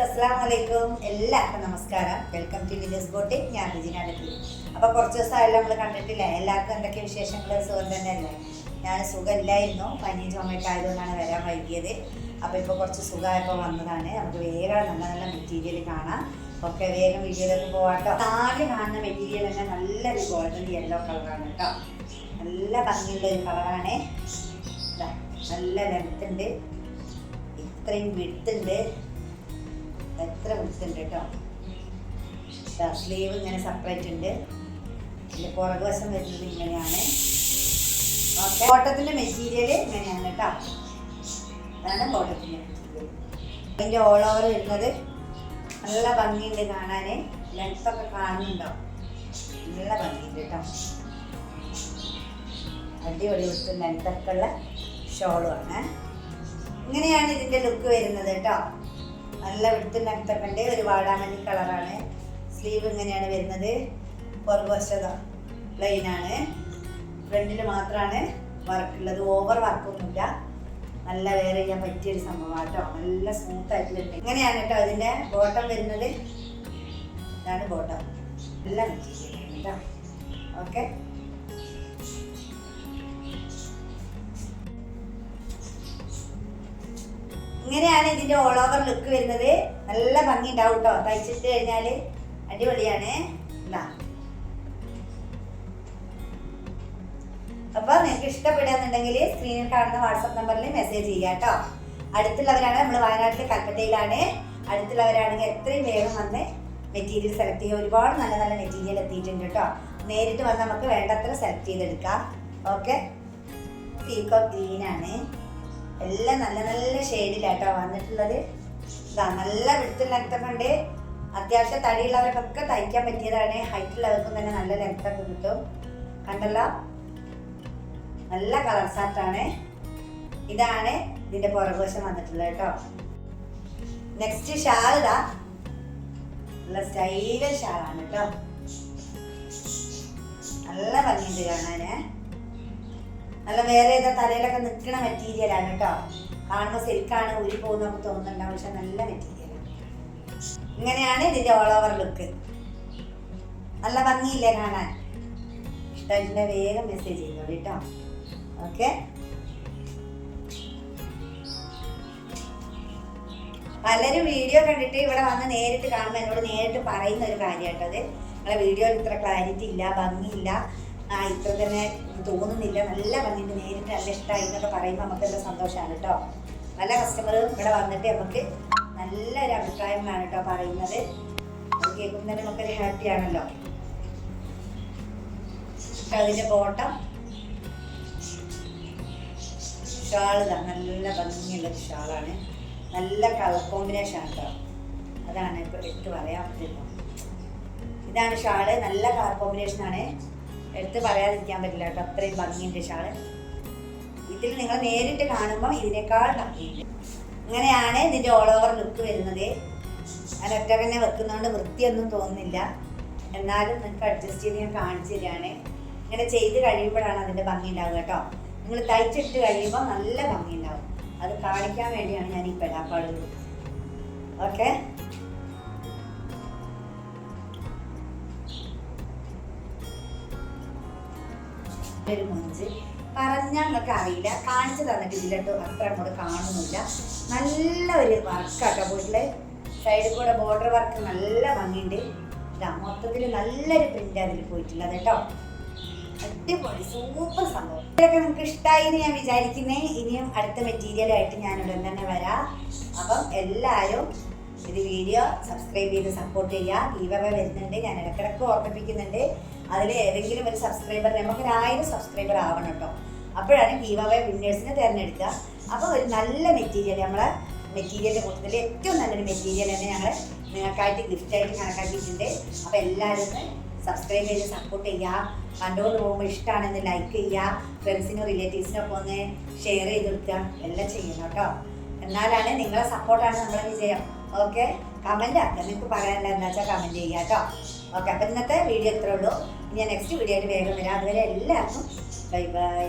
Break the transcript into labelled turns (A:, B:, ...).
A: അസ്സലാമു അലൈക്കും. എല്ലാവർക്കും നമസ്കാരം. വെൽക്കം ടു വിനീസ് ബോട്ടിക്. ഞാൻ റിജിന ലക്കി. അപ്പോൾ കുറച്ച് ദിവസമായാലും നമ്മൾ കണ്ടിട്ടില്ല. എല്ലാവർക്കും എന്തൊക്കെ വിശേഷങ്ങൾ? സുഖം തന്നെയല്ലേ? ഞാൻ സുഖമില്ലായിരുന്നു, പനിയും ചുമയൊക്കെ ആയതുകൊണ്ടാണ് വരാൻ വൈകിയത്. അപ്പോൾ ഇപ്പോൾ കുറച്ച് സുഖമായപ്പോൾ വന്നതാണ്. നമുക്ക് വേഗം നല്ല നല്ല മെറ്റീരിയൽ കാണാം. ഒക്കെ വേഗം വീഡിയോയിലേക്ക് പോകാട്ടോ. ആദ്യം കാണുന്ന മെറ്റീരിയൽ തന്നെ നല്ലൊരു ഗോൾഡൻ യെല്ലോ കളറാണ് കേട്ടോ. നല്ല ഭംഗിയുള്ളൊരു കളറാണ്. നല്ല ലെങ്ത് ഉണ്ട്, ഇത്രയും വിടുത്തുണ്ട്, എത്ര വിടുത്തുണ്ട് കേട്ടോ. സ്ലീവ് ഇങ്ങനെ സെപ്പറേറ്റ് ഉണ്ട്. ഇതിൻ്റെ പുറകു വശം വരുന്നത് ഇങ്ങനെയാണ്. ഓക്കെ, ബോട്ടത്തിൻ്റെ മെറ്റീരിയൽ ഇങ്ങനെയാണ് കേട്ടോ. അതാണ് ബോട്ടത്തിൻ്റെ മെറ്റീരിയൽ. അതിൻ്റെ ഓൾ ഓവർ വരുന്നത് നല്ല ഭംഗിയുണ്ട് കാണാൻ. ലെങ്ത്തൊക്കെ കാണുന്നുണ്ടോ? നല്ല ഭംഗിയുണ്ട് കേട്ടോ. അടിപൊളി വിടുത്തും ലെങ്ത്തൊക്കെ ഉള്ള ഷോളുമാണ്. ഇങ്ങനെയാണ് ഇതിൻ്റെ ലുക്ക് വരുന്നത് കേട്ടോ. നല്ല വിടുത്തും ലെങ്ത്തൊക്കെ ഉണ്ട്. ഒരു വാടാമല്ലി കളറാണ്. സ്ലീവ് ഇങ്ങനെയാണ് വരുന്നത്. പുറകുവശത പ്ലെയിനാണ്. ഫ്രണ്ടിൽ മാത്രമാണ് വർക്കുള്ളത്. ഓവർ വർക്കൊന്നുമില്ല. നല്ല വെയർ ചെയ്യാൻ പറ്റിയൊരു സംഭവമാണ് കേട്ടോ. നല്ല സ്മൂത്തായിട്ട് വരുന്നത്. ഇങ്ങനെയാണ് കേട്ടോ ഇതിൻ്റെ ബോട്ടം വരുന്നത്. ഇതാണ് ബോട്ടം. നല്ല മെറ്റീരിയലാണ് കേട്ടോ. ഓക്കെ, ഇങ്ങനെയാണ് ഇതിൻ്റെ ഓൾ ഓവർ ലുക്ക് വരുന്നത്. നല്ല ഭംഗി ഉണ്ടാവും കേട്ടോ. തയ്ച്ചിട്ട് കഴിഞ്ഞാൽ അടിപൊളിയാണ്. എന്താ അപ്പോൾ നിങ്ങൾക്ക് ഇഷ്ടപ്പെടുകയെന്നുണ്ടെങ്കിൽ സ്ക്രീനിൽ കാണുന്ന വാട്സപ്പ് നമ്പറിൽ മെസ്സേജ് ചെയ്യുക കേട്ടോ. അടുത്തുള്ളവരാണ്, നമ്മൾ വയനാട്ടിൽ കൽപ്പറ്റയിലാണ്. അടുത്തുള്ളവരാണെങ്കിൽ എത്രയും വേഗം വന്ന് മെറ്റീരിയൽ സെലക്ട് ചെയ്യുക. ഒരുപാട് നല്ല നല്ല മെറ്റീരിയൽ എത്തിയിട്ടുണ്ട് കേട്ടോ. നേരിട്ട് വന്ന് നമുക്ക് വേണ്ടത്ര സെലക്ട് ചെയ്തെടുക്കാം. ഓക്കെ, പീക്കോക്ക് ഗ്രീനാണ്. എല്ലാം നല്ല നല്ല ഷെയ്ഡിലാട്ടോ വന്നിട്ടുള്ളത്. ഇതാ നല്ല വിടുത്തും ലെങ്ത്തൊക്കെ ഉണ്ട്. അത്യാവശ്യം തടിയുള്ളവർക്കൊക്കെ തയ്ക്കാൻ പറ്റിയതാണ്. ഹൈറ്റുള്ളവർക്കും തന്നെ നല്ല ലെങ്ത്തൊക്കെ കിട്ടും. കണ്ടല്ലോ, നല്ല കളർ ചാർട്ടാണ്. ഇതാണ് ഇതിൻ്റെ പുറകുവശം വന്നിട്ടുള്ളത് കേട്ടോ. നെക്സ്റ്റ് ഷാൾ ഇതാ. നല്ല സ്റ്റൈലൻ ഷാളാണ് കേട്ടോ. നല്ല ഭംഗിയുണ്ട് കാണാന്. നല്ല വേറെ ഏതാ തലയിലൊക്കെ നിൽക്കുന്ന മെറ്റീരിയലാണ് കേട്ടോ. കാണുമ്പോൾ സിൽക്കാണ്, ഊരി പോകുന്ന നമുക്ക് തോന്നുന്നുണ്ടാവും, പക്ഷെ നല്ല മെറ്റീരിയലാണ്. ഇങ്ങനെയാണ് ഇതിൻ്റെ ഓൾ ഓവർ ലുക്ക്. നല്ല ഭംഗിയില്ലേ കാണാൻ? ഇഷ്ടമായിട്ടുള്ള വേഗം മെസ്സേജ് ചെയ്തോളൂ കേട്ടോ. ഓക്കെ, പലരും വീഡിയോ കണ്ടിട്ട് ഇവിടെ വന്ന് നേരിട്ട് കാണുമ്പോൾ എന്നോട് നേരിട്ട് പറയുന്ന ഒരു കാര്യം കേട്ടോ. അത് നിങ്ങളെ വീഡിയോയിൽ ഇത്ര ക്ലാരിറ്റി ഇല്ല, ഭംഗിയില്ല, ഇത്ര തന്നെ തോന്നുന്നില്ല, നല്ല ഭംഗിയുണ്ട്, നേരിട്ട് നല്ല ഇഷ്ടമായി എന്നൊക്കെ പറയുമ്പോൾ നമുക്ക് നല്ല സന്തോഷമാണ് കേട്ടോ. നല്ല കസ്റ്റമറും ഇവിടെ വന്നിട്ട് നമുക്ക് നല്ലൊരു അഭിപ്രായങ്ങളാണ് കേട്ടോ പറയുന്നത്. അത് കേൾക്കുമ്പോൾ തന്നെ നമുക്കൊരു ഹാപ്പിയാണല്ലോ. അതിൻ്റെ ബോട്ടം ഷാൾ ഇതാ. നല്ല ഭംഗിയുള്ളൊരു ഷാളാണ്. നല്ല കളർ കോമ്പിനേഷൻ ആണ് കേട്ടോ. അതാണ് ഇപ്പോൾ എടുത്ത് പറയാൻ പറ്റില്ല. ഇതാണ് ഷാള്. നല്ല കളർ കോമ്പിനേഷനാണ്. എടുത്ത് പറയാതിരിക്കാൻ പറ്റില്ല കേട്ടോ. അത്രയും ഭംഗിയുണ്ട് ഷാള്. ഇതിൽ നിങ്ങൾ നേരിട്ട് കാണുമ്പോൾ ഇതിനേക്കാൾ ഭംഗിയുണ്ട്. ഇങ്ങനെയാണ് ഇതിൻ്റെ ഓൾ ഓവർ ലുക്ക് വരുന്നത്. ഞാൻ ഒറ്റ തന്നെ വെക്കുന്നതുകൊണ്ട് വൃത്തിയൊന്നും തോന്നുന്നില്ല. എന്നാലും നിങ്ങൾക്ക് അഡ്ജസ്റ്റ് ചെയ്ത് ഞാൻ കാണിച്ചു തരികയാണ്. ഇങ്ങനെ ചെയ്ത് കഴിയുമ്പോഴാണ് അതിൻ്റെ ഭംഗി ഉണ്ടാവുക കേട്ടോ. നിങ്ങൾ തയ്ച്ചിട്ട് കഴിയുമ്പോൾ നല്ല ഭംഗി ഉണ്ടാവും. അത് കാണിക്കാൻ വേണ്ടിയാണ് ഞാൻ ഈ പെടാപ്പാടുകൾ. ഓക്കെ, ഒരു മുഞ്ച് പറഞ്ഞാൽ നിങ്ങൾക്ക് അറിയില്ല, കാണിച്ചു തന്നിട്ടില്ലട്ടോ. അത്ര അങ്ങോട്ട് കാണുന്നില്ല. നല്ല ഒരു വർക്കാട്ടോ. വീട്ടിലെ സൈഡിൽ കൂടെ ബോർഡർ വർക്ക് നല്ല ഭംഗിയുണ്ട്. ഇതാ മൊത്തത്തിൽ നല്ലൊരു പ്രിന്റ് അതിൽ പോയിട്ടുള്ളത് കേട്ടോ. അടിപൊളി സൂപ്പർ സംഭവം. ഇതൊക്കെ നിങ്ങൾക്ക് ഇഷ്ടമായി എന്ന് ഞാൻ വിചാരിക്കുന്നേ. ഇനിയും അടുത്ത മെറ്റീരിയലായിട്ട് ഞാൻ ഉടൻ തന്നെ വരാം. അപ്പം എല്ലാവരും ഇത് വീഡിയോ സബ്സ്ക്രൈബ് ചെയ്ത് സപ്പോർട്ട് ചെയ്യുക. ഗീവവേ വരുന്നുണ്ട്, ഞാൻ ഇടയ്ക്കിടയ്ക്ക് ഓർമ്മിപ്പിക്കുന്നുണ്ട്. അതിൽ ഏതെങ്കിലും ഒരു സബ്സ്ക്രൈബർ, നമുക്കൊരു 1000 സബ്സ്ക്രൈബർ ആവണം കേട്ടോ. അപ്പോഴാണ് ഗീവവേ വിന്നേഴ്സിനെ തിരഞ്ഞെടുക്കുക. അപ്പോൾ ഒരു നല്ല മെറ്റീരിയൽ, നമ്മളെ മെറ്റീരിയലിൻ്റെ കൂട്ടത്തിൽ ഏറ്റവും നല്ലൊരു മെറ്റീരിയൽ തന്നെ ഞങ്ങൾ നിങ്ങൾക്കായിട്ട് ഗിഫ്റ്റായിട്ട് കണക്കാക്കിയിട്ടുണ്ട്. അപ്പോൾ എല്ലാവരും സബ്സ്ക്രൈബ് ചെയ്ത് സപ്പോർട്ട് ചെയ്യുക. കണ്ടുകൊണ്ട് പോകുമ്പോൾ ഇഷ്ടമാണെന്ന് ലൈക്ക് ചെയ്യുക. ഫ്രണ്ട്സിനും റിലേറ്റീവ്സിനൊക്കെ ഒന്ന് ഷെയർ ചെയ്ത് കൊടുക്കുക. എല്ലാം ചെയ്യണം കേട്ടോ. എന്നാലാണ് നിങ്ങളെ സപ്പോർട്ടാണ് നമ്മളെ വിജയം. ഓക്കെ, കമൻറ്റ് ആക്കുക. നിങ്ങൾക്ക് പറയാനുള്ള എന്താ വെച്ചാൽ കമൻറ്റ് ചെയ്യുക കേട്ടോ. ഓക്കെ, അപ്പോൾ ഇന്നത്തെ വീഡിയോ ഇത്രേ ഉള്ളൂ. ഇനി നെക്സ്റ്റ് വീഡിയോ ആയിട്ട് വേഗം വരാം. അതുവരെ എല്ലാവർക്കും ബൈ ബൈ.